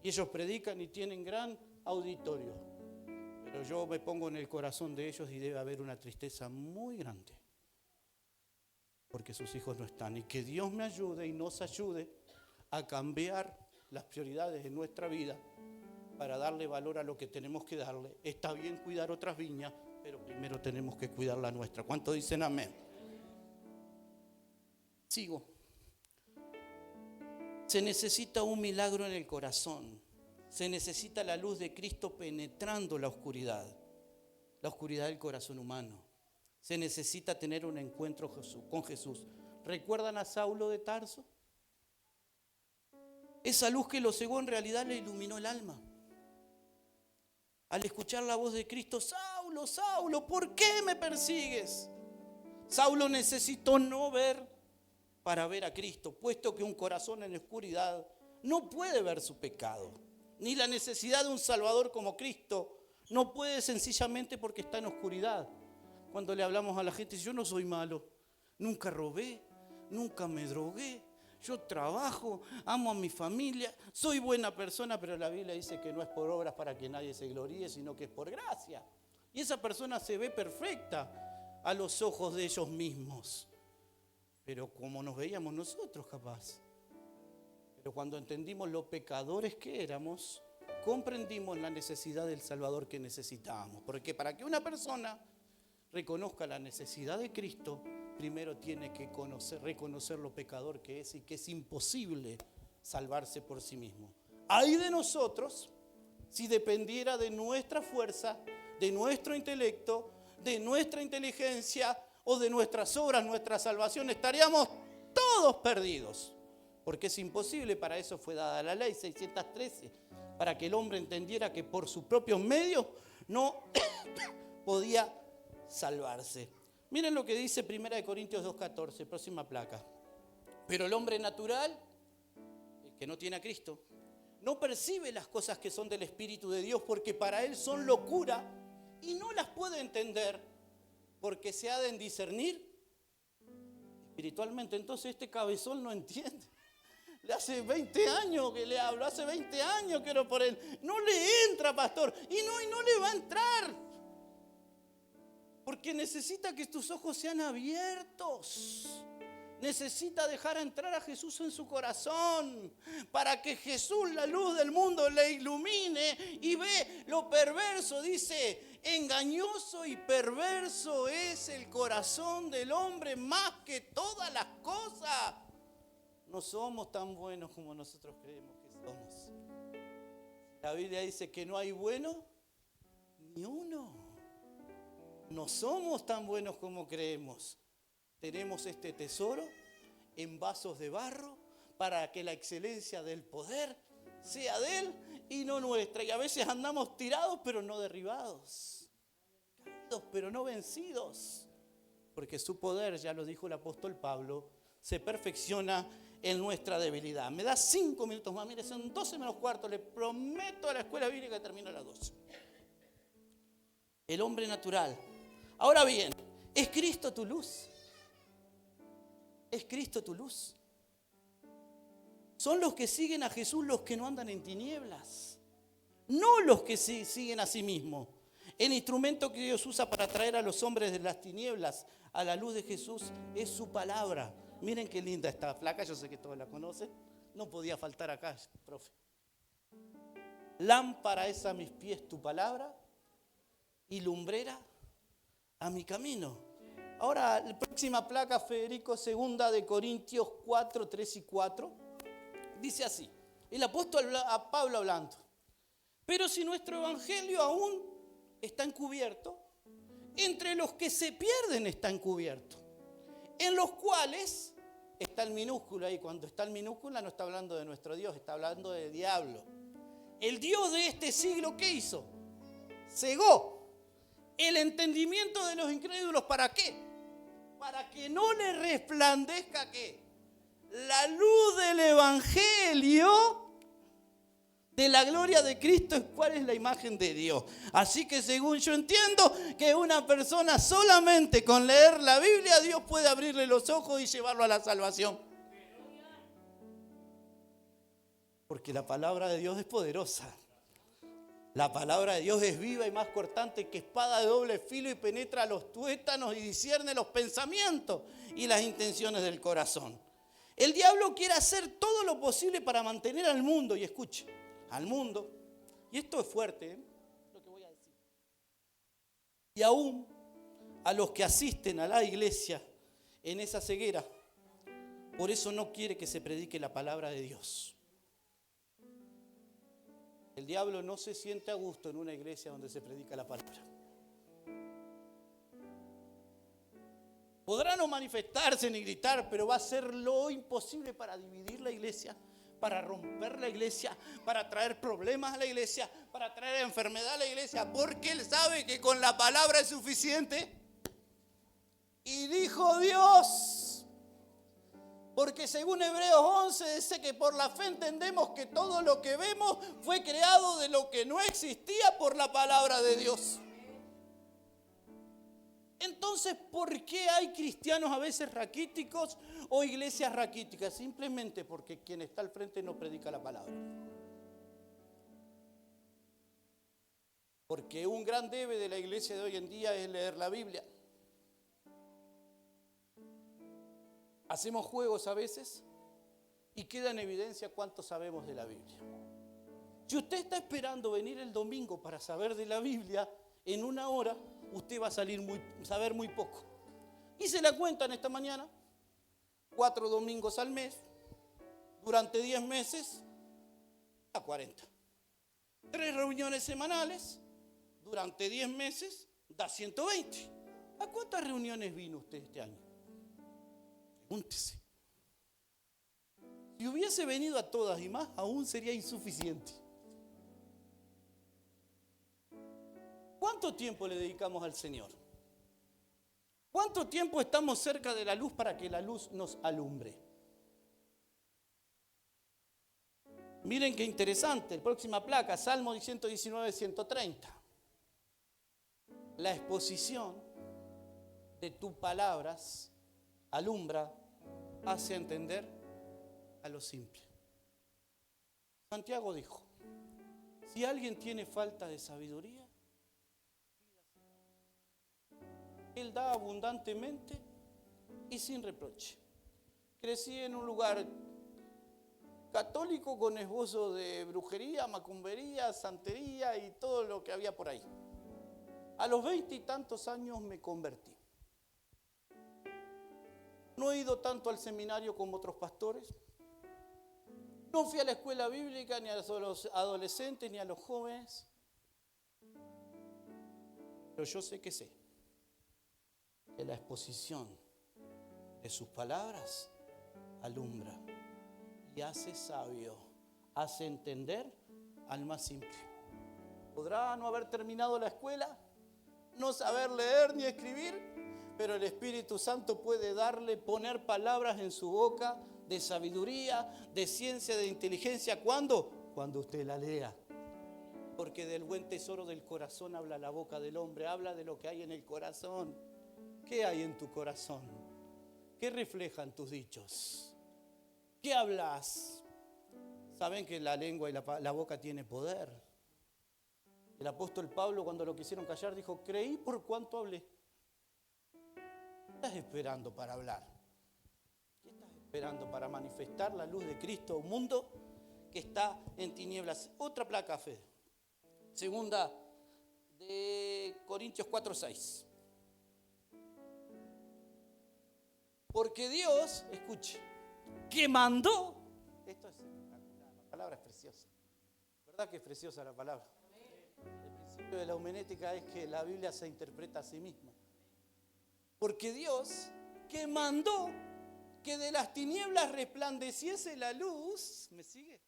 y ellos predican y tienen gran auditorio, pero yo me pongo en el corazón de ellos y debe haber una tristeza muy grande porque sus hijos no están. Y que Dios me ayude y nos ayude a cambiar las prioridades de nuestra vida para darle valor a lo que tenemos que darle. Está bien cuidar otras viñas, pero primero tenemos que cuidar la nuestra. ¿Cuántos dicen amén? Sigo. Se necesita un milagro en el corazón. Se necesita la luz de Cristo penetrando la oscuridad del corazón humano. Se necesita tener un encuentro con Jesús. ¿Recuerdan a Saulo de Tarso? Esa luz que lo cegó en realidad le iluminó el alma. Al escuchar la voz de Cristo, Saulo, Saulo, ¿por qué me persigues? Saulo necesitó no ver para ver a Cristo, puesto que un corazón en oscuridad no puede ver su pecado, ni la necesidad de un Salvador como Cristo. No puede sencillamente porque está en oscuridad. Cuando le hablamos a la gente, yo no soy malo, nunca robé, nunca me drogué, yo trabajo, amo a mi familia, soy buena persona, pero la Biblia dice que no es por obras para que nadie se gloríe, sino que es por gracia. Y esa persona se ve perfecta a los ojos de ellos mismos, pero como nos veíamos nosotros capaz. Pero cuando entendimos lo pecadores que éramos, comprendimos la necesidad del Salvador que necesitábamos. Porque para que una persona reconozca la necesidad de Cristo, primero tiene que reconocer lo pecador que es y que es imposible salvarse por sí mismo. Ay de nosotros si dependiera de nuestra fuerza, de nuestro intelecto, de nuestra inteligencia o de nuestras obras, nuestra salvación, estaríamos todos perdidos. Porque es imposible, para eso fue dada la ley 613, para que el hombre entendiera que por sus propios medios no podía salvarse. Miren lo que dice 1 Corintios 2:14, próxima placa. Pero el hombre natural, el que no tiene a Cristo, no percibe las cosas que son del Espíritu de Dios, porque para él son locura y no las puede entender, porque se ha de discernir espiritualmente. Entonces este cabezón no entiende. Le hace 20 años que le hablo, hace 20 años que oro por él. No le entra, pastor, y no le va a entrar. Porque necesita que tus ojos sean abiertos. Necesita dejar entrar a Jesús en su corazón, para que Jesús, la luz del mundo, le ilumine y ve lo perverso. Dice, engañoso y perverso es el corazón del hombre más que todas las cosas. No somos tan buenos como nosotros creemos que somos. La Biblia dice que no hay bueno ni uno. No somos tan buenos como creemos. Tenemos este tesoro en vasos de barro para que la excelencia del poder sea de Él y no nuestra. Y a veces andamos tirados pero no derribados, caídos pero no vencidos, porque su poder, ya lo dijo el apóstol Pablo, se perfecciona en nuestra debilidad. Me da 5 minutos más, mire, son 12 menos cuarto, le prometo a la escuela bíblica que termino a las 12. El hombre natural. Ahora bien, ¿es Cristo tu luz? ¿Es Cristo tu luz? Son los que siguen a Jesús los que no andan en tinieblas, no los que siguen a sí mismos. El instrumento que Dios usa para traer a los hombres de las tinieblas a la luz de Jesús es su palabra. Miren qué linda esta placa, yo sé que todos la conocen. No podía faltar acá, profe. Lámpara es a mis pies tu palabra y lumbrera a mi camino. Ahora, la próxima placa, Federico, 2 Corintios 4, 3 y 4, dice así, el apóstol a Pablo hablando, pero si nuestro evangelio aún está encubierto, entre los que se pierden está encubierto, en los cuales está el minúsculo ahí. Cuando está el minúscula no está hablando de nuestro Dios, está hablando del diablo. El Dios de este siglo, ¿qué hizo? Cegó el entendimiento de los incrédulos. ¿Para qué? Para que no le resplandezca ¿qué? La luz del evangelio de la gloria de Cristo, cuál es la imagen de Dios. Así que según yo entiendo que una persona solamente con leer la Biblia, Dios puede abrirle los ojos y llevarlo a la salvación. Porque la palabra de Dios es poderosa. La palabra de Dios es viva y más cortante que espada de doble filo y penetra los tuétanos y discierne los pensamientos y las intenciones del corazón. El diablo quiere hacer todo lo posible para mantener al mundo, y escuche, al mundo, y esto es fuerte, lo que voy a decir, y aún a los que asisten a la iglesia en esa ceguera, Por eso no quiere que se predique la palabra de Dios. El diablo no se siente a gusto en una iglesia donde se predica la palabra. Podrá no manifestarse ni gritar, pero va a hacer lo imposible para dividir la iglesia, para romper la iglesia, para traer problemas a la iglesia, para traer enfermedad a la iglesia, porque él sabe que con la palabra es suficiente. Y dijo Dios, porque según Hebreos 11 dice que por la fe entendemos que todo lo que vemos fue creado de lo que no existía por la palabra de Dios. Entonces, ¿por qué hay cristianos a veces raquíticos o iglesias raquíticas? Simplemente porque quien está al frente no predica la palabra. Porque un gran debe de la iglesia de hoy en día es leer la Biblia. Hacemos juegos a veces y queda en evidencia cuánto sabemos de la Biblia. Si usted está esperando venir el domingo para saber de la Biblia, en una hora usted va a saber muy poco. Hice la cuenta en esta mañana, 4 domingos al mes, durante 10 meses, a 40. 3 reuniones semanales, durante 10 meses, da 120. ¿A cuántas reuniones vino usted este año? Pregúntese. Si hubiese venido a todas y más, aún sería insuficiente. ¿Cuánto tiempo le dedicamos al Señor? ¿Cuánto tiempo estamos cerca de la luz para que la luz nos alumbre? Miren qué interesante, la próxima placa, Salmo 119, 130. La exposición de tus palabras alumbra, hace entender a los simples. Santiago dijo, si alguien tiene falta de sabiduría, Él da abundantemente y sin reproche. Crecí en un lugar católico con esbozo de brujería, macumbería, santería y todo lo que había por ahí. A los 20 y tantos años me convertí. No he ido tanto al seminario como otros pastores. No fui a la escuela bíblica ni a los adolescentes ni a los jóvenes. Pero yo sé que la exposición de sus palabras alumbra y hace sabio, hace entender al más simple. Podrá no haber terminado la escuela, no saber leer ni escribir, pero el Espíritu Santo puede poner palabras en su boca de sabiduría, de ciencia, de inteligencia. ¿Cuándo? Cuando usted la lea. Porque del buen tesoro del corazón habla la boca del hombre, habla de lo que hay en el corazón. ¿Qué hay en tu corazón? ¿Qué reflejan tus dichos? ¿Qué hablas? Saben que la lengua y la boca tiene poder. El apóstol Pablo, cuando lo quisieron callar, dijo, creí por cuanto hablé. ¿Qué estás esperando para hablar? ¿Qué estás esperando para manifestar la luz de Cristo a un mundo que está en tinieblas? Otra placa, Fede. Segunda de Corintios 4:6. Porque Dios, escuche, que mandó, esto es espectacular, la palabra es preciosa. ¿Verdad que es preciosa la palabra? El principio de la homilética es que la Biblia se interpreta a sí misma. Porque Dios, que mandó que de las tinieblas resplandeciese la luz, ¿me sigue?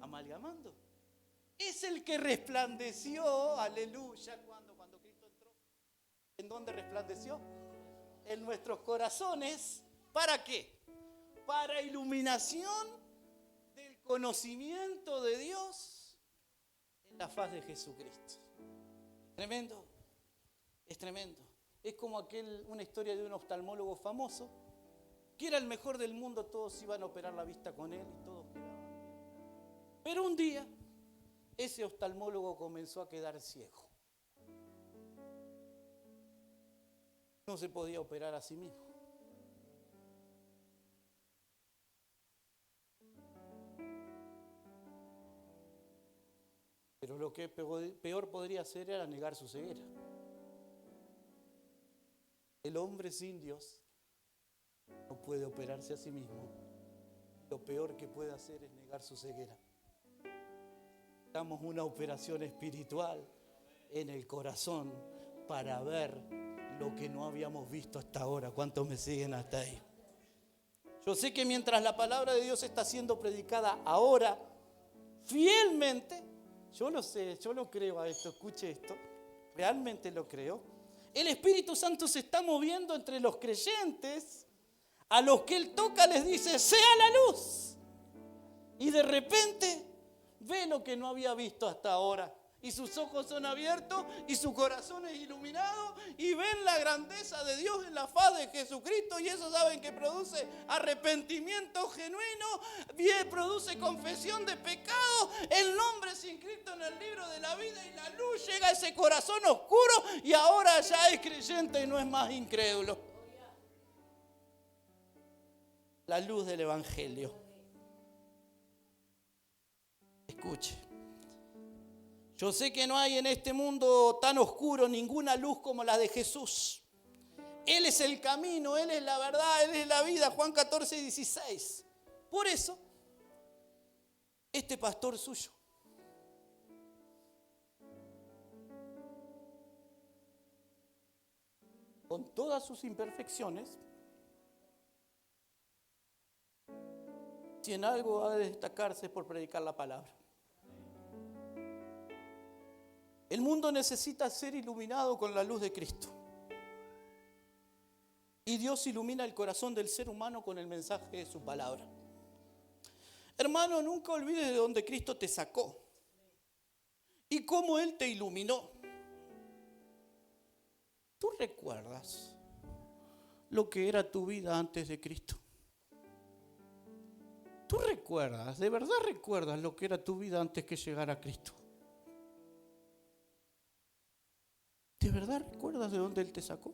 Amalgamando. Es el que resplandeció, aleluya, cuando Cristo entró. ¿En dónde resplandeció? En nuestros corazones. ¿Para qué? Para iluminación del conocimiento de Dios en la faz de Jesucristo. Tremendo, es tremendo. Es como una historia de un oftalmólogo famoso que era el mejor del mundo, todos iban a operar la vista con él y todos quedaban bien. Pero un día ese oftalmólogo comenzó a quedar ciego. No se podía operar a sí mismo. Pero lo que peor podría hacer era negar su ceguera. El hombre sin Dios no puede operarse a sí mismo. Lo peor que puede hacer es negar su ceguera. Damos una operación espiritual en el corazón para ver lo que no habíamos visto hasta ahora. ¿Cuántos me siguen hasta ahí? Yo sé que mientras la palabra de Dios está siendo predicada ahora, fielmente, yo lo sé, yo lo creo a esto, escuche esto, realmente lo creo. El Espíritu Santo se está moviendo entre los creyentes, a los que Él toca les dice, sea la luz. Y de repente ve lo que no había visto hasta ahora. Y sus ojos son abiertos y su corazón es iluminado y ven la grandeza de Dios en la faz de Jesucristo, y eso saben que produce arrepentimiento genuino, bien, produce confesión de pecado, el nombre es inscrito en el libro de la vida y la luz llega a ese corazón oscuro y ahora ya es creyente y no es más incrédulo. La luz del Evangelio. Escuche. Yo sé que no hay en este mundo tan oscuro ninguna luz como la de Jesús. Él es el camino, Él es la verdad, Él es la vida. Juan 14:16. Por eso, este pastor suyo, con todas sus imperfecciones, si en algo ha de destacarse es por predicar la palabra. El mundo necesita ser iluminado con la luz de Cristo. Y Dios ilumina el corazón del ser humano con el mensaje de su palabra. Hermano, nunca olvides de dónde Cristo te sacó y cómo Él te iluminó. ¿Tú recuerdas lo que era tu vida antes de Cristo? ¿Tú recuerdas, de verdad recuerdas lo que era tu vida antes que llegara Cristo? ¿De verdad recuerdas de dónde Él te sacó?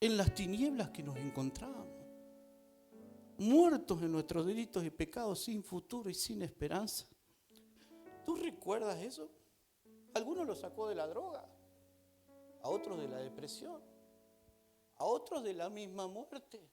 En las tinieblas que nos encontrábamos, muertos en nuestros delitos y pecados, sin futuro y sin esperanza. ¿Tú recuerdas eso? Algunos lo sacó de la droga, a otros de la depresión, a otros de la misma muerte,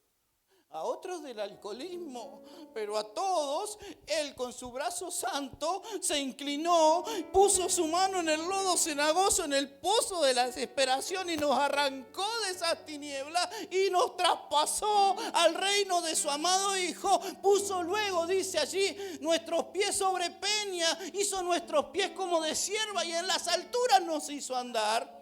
a otros del alcoholismo, pero a todos Él con su brazo santo se inclinó, puso su mano en el lodo cenagoso, en el pozo de la desesperación, y nos arrancó de esas tinieblas y nos traspasó al reino de su amado Hijo. Puso luego, dice allí, nuestros pies sobre peña, hizo nuestros pies como de cierva y en las alturas nos hizo andar.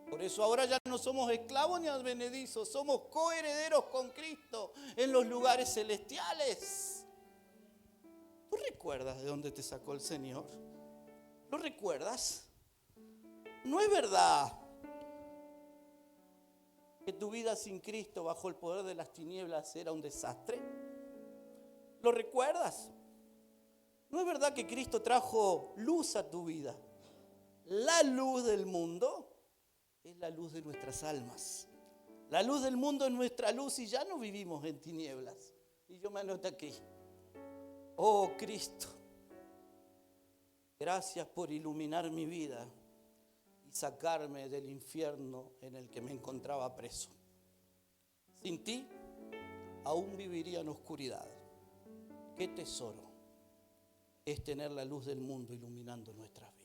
Por eso ahora ya no somos esclavos ni advenedizos, somos coherederos con Cristo en los lugares celestiales. ¿Tú recuerdas de dónde te sacó el Señor? ¿Lo recuerdas? ¿No es verdad que tu vida sin Cristo bajo el poder de las tinieblas era un desastre? ¿Lo recuerdas? ¿No es verdad que Cristo trajo luz a tu vida? La luz del mundo es la luz de nuestras almas. La luz del mundo es nuestra luz y ya no vivimos en tinieblas. Y yo me anoto aquí. Oh Cristo, gracias por iluminar mi vida y sacarme del infierno en el que me encontraba preso. Sin ti, aún viviría en oscuridad. Qué tesoro es tener la luz del mundo iluminando nuestras vidas.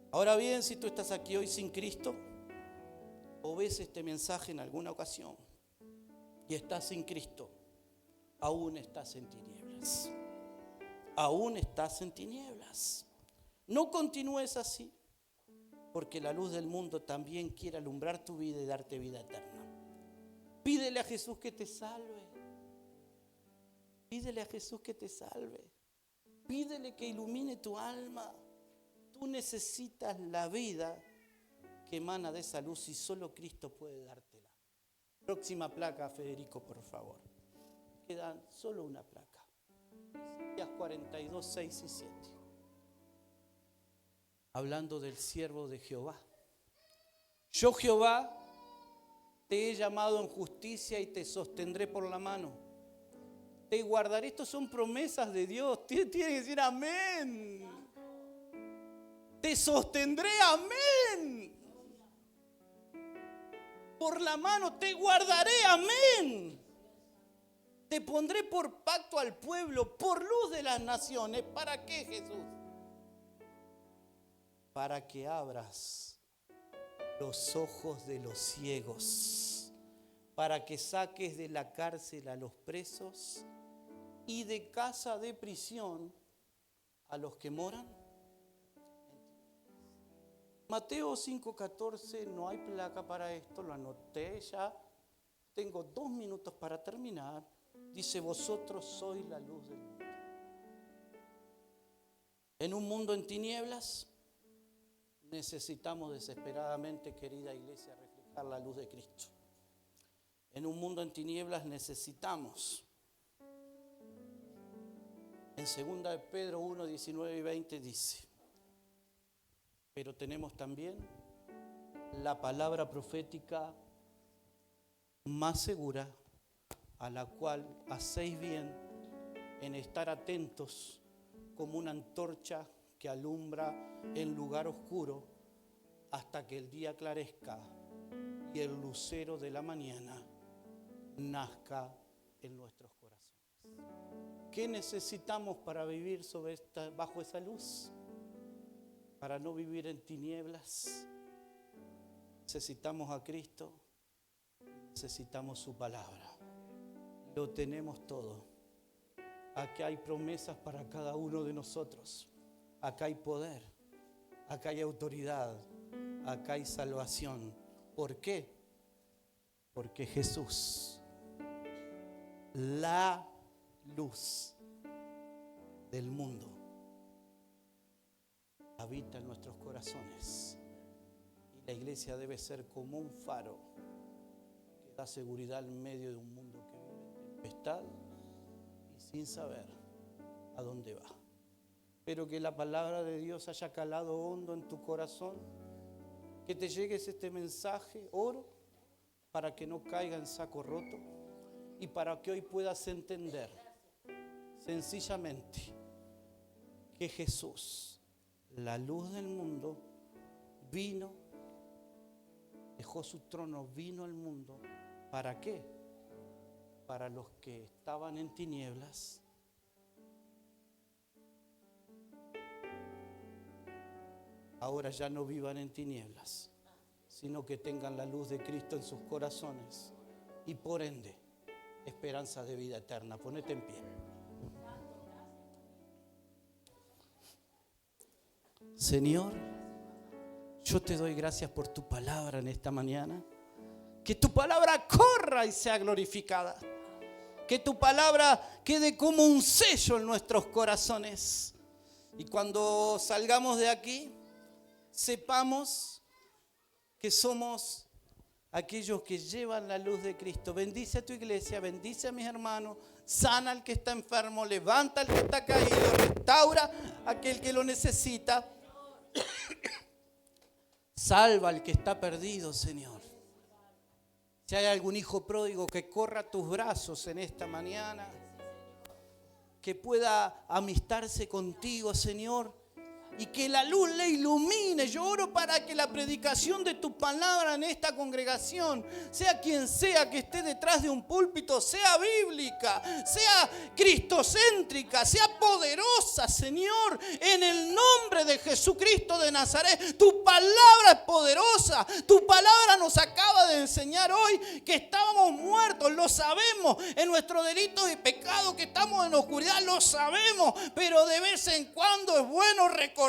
Ahora bien, si tú estás aquí hoy sin Cristo, o ves este mensaje en alguna ocasión y estás sin Cristo, aún estás en tinieblas. Aún estás en tinieblas. No continúes así, porque la luz del mundo también quiere alumbrar tu vida y darte vida eterna. Pídele a Jesús que te salve. Pídele a Jesús que te salve. Pídele que ilumine tu alma. Tú necesitas la vida que emana de esa luz y solo Cristo puede dártela. Próxima placa, Federico, por favor. Queda solo una placa. Isaías 42, 6 y 7. Hablando del siervo de Jehová. Yo, Jehová, te he llamado en justicia y te sostendré por la mano. Te guardaré. Estos son promesas de Dios. Tiene que decir amén. Te sostendré, amén. por la mano, te guardaré, amén. Te pondré por pacto al pueblo, por luz de las naciones. ¿Para qué, Jesús? Para que abras los ojos de los ciegos, para que saques de la cárcel a los presos y de casa de prisión a los que moran. Mateo 5:14, no hay placa para esto, lo anoté ya. Tengo 2 minutos para terminar. Dice, vosotros sois la luz del mundo. En un mundo en tinieblas, necesitamos desesperadamente, querida iglesia, reflejar la luz de Cristo. En un mundo en tinieblas necesitamos. En 2 de Pedro 1, 19 y 20 dice, pero tenemos también la palabra profética más segura, a la cual hacéis bien en estar atentos como una antorcha que alumbra en lugar oscuro hasta que el día aclarezca y el lucero de la mañana nazca en nuestros corazones. ¿Qué necesitamos para vivir bajo esa luz? Para no vivir en tinieblas. Necesitamos a Cristo, necesitamos su palabra. Lo tenemos todo. Acá hay promesas para cada uno de nosotros. Acá hay poder, acá hay autoridad, acá hay salvación. ¿Por qué? Porque Jesús, la luz del mundo, habita en nuestros corazones. Y la iglesia debe ser como un faro que da seguridad en medio de un mundo que vive en tempestad y sin saber a dónde va. Espero que la palabra de Dios haya calado hondo en tu corazón, que te llegues este mensaje. Oro para que no caiga en saco roto y para que hoy puedas entender sencillamente que Jesús, la luz del mundo, vino, dejó su trono, vino al mundo. ¿Para qué? Para los que estaban en tinieblas. Ahora ya no vivan en tinieblas, sino que tengan la luz de Cristo en sus corazones y por ende esperanza de vida eterna. Ponete en pie. Señor, yo te doy gracias por tu palabra en esta mañana. Que tu palabra corra y sea glorificada. Que tu palabra quede como un sello en nuestros corazones. Y cuando salgamos de aquí, sepamos que somos aquellos que llevan la luz de Cristo. Bendice a tu iglesia, bendice a mis hermanos, sana al que está enfermo, levanta al que está caído, restaura a aquel que lo necesita. Salva al que está perdido, Señor. Si hay algún hijo pródigo, que corra a tus brazos en esta mañana, que pueda amistarse contigo, Señor, y que la luz le ilumine. Yo oro para que la predicación de tu palabra en esta congregación, sea quien sea que esté detrás de un púlpito, sea bíblica, sea cristocéntrica, sea poderosa, Señor, en el nombre de Jesucristo de Nazaret. Tu palabra es poderosa. Tu palabra nos acaba de enseñar hoy que estábamos muertos, lo sabemos, en nuestros delitos y pecados, que estamos en oscuridad, lo sabemos, pero de vez en cuando es bueno recordar,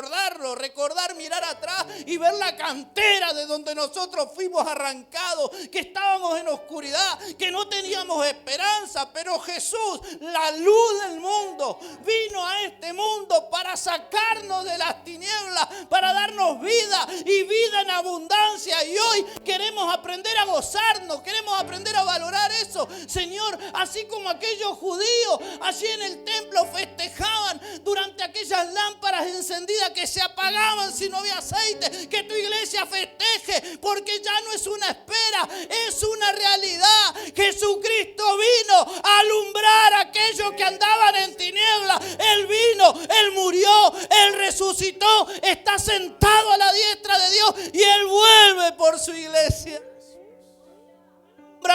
mirar atrás y ver la cantera de donde nosotros fuimos arrancados, que estábamos en oscuridad, que no teníamos esperanza, pero Jesús, la luz del mundo, vino a este mundo para sacarnos de las tinieblas, para darnos vida y vida en abundancia. Y hoy queremos aprender a gozarnos, queremos aprender a valorar eso, Señor, así como aquellos judíos allí en el templo festejaban durante aquellas lámparas encendidas que se apagaban si no había aceite. Que tu iglesia festeje, porque ya no es una espera, es una realidad. Jesucristo vino a alumbrar a aquellos que andaban en tinieblas. Él vino, Él murió, Él resucitó, está sentado a la diestra de Dios y Él vuelve por su iglesia.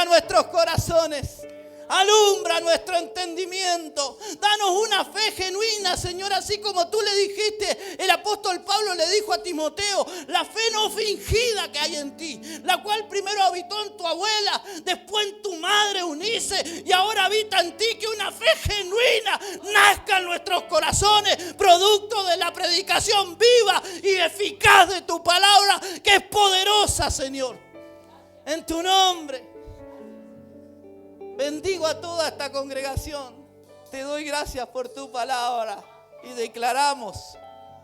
alumbra nuestros corazones. Alumbra nuestro entendimiento. Danos una fe genuina, Señor, así como tú le dijiste. El apóstol Pablo le dijo a Timoteo, la fe no fingida que hay en ti, la cual primero habitó en tu abuela, después en tu madre Eunice, y ahora habita en ti. Que una fe genuina nazca en nuestros corazones, producto de la predicación viva y eficaz de tu palabra, que es poderosa, Señor. En tu nombre bendigo a toda esta congregación. Te doy gracias por tu palabra y declaramos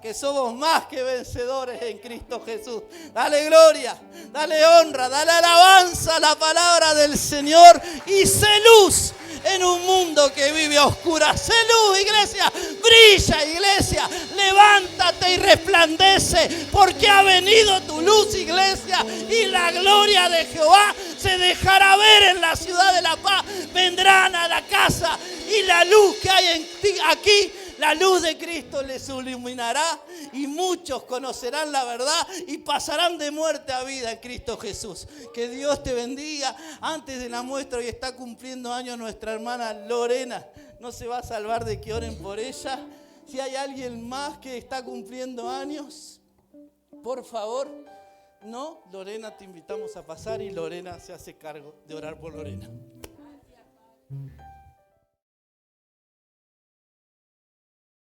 que somos más que vencedores en Cristo Jesús. Dale gloria, dale honra, dale alabanza a la palabra del Señor y sé luz en un mundo que vive a oscuras. Sé luz, iglesia, brilla, iglesia, levántate y resplandece, porque ha venido tu luz, iglesia, y la gloria de Jehová se dejará ver en la ciudad de La Paz. Vendrán a la casa y la luz que hay en ti, aquí, la luz de Cristo les iluminará y muchos conocerán la verdad y pasarán de muerte a vida en Cristo Jesús. Que Dios te bendiga. Antes de la muestra, hoy está cumpliendo años nuestra hermana Lorena. No se va a salvar de que oren por ella. Si hay alguien más que está cumpliendo años, por favor, no, Lorena, te invitamos a pasar y Lorena se hace cargo de orar por Lorena.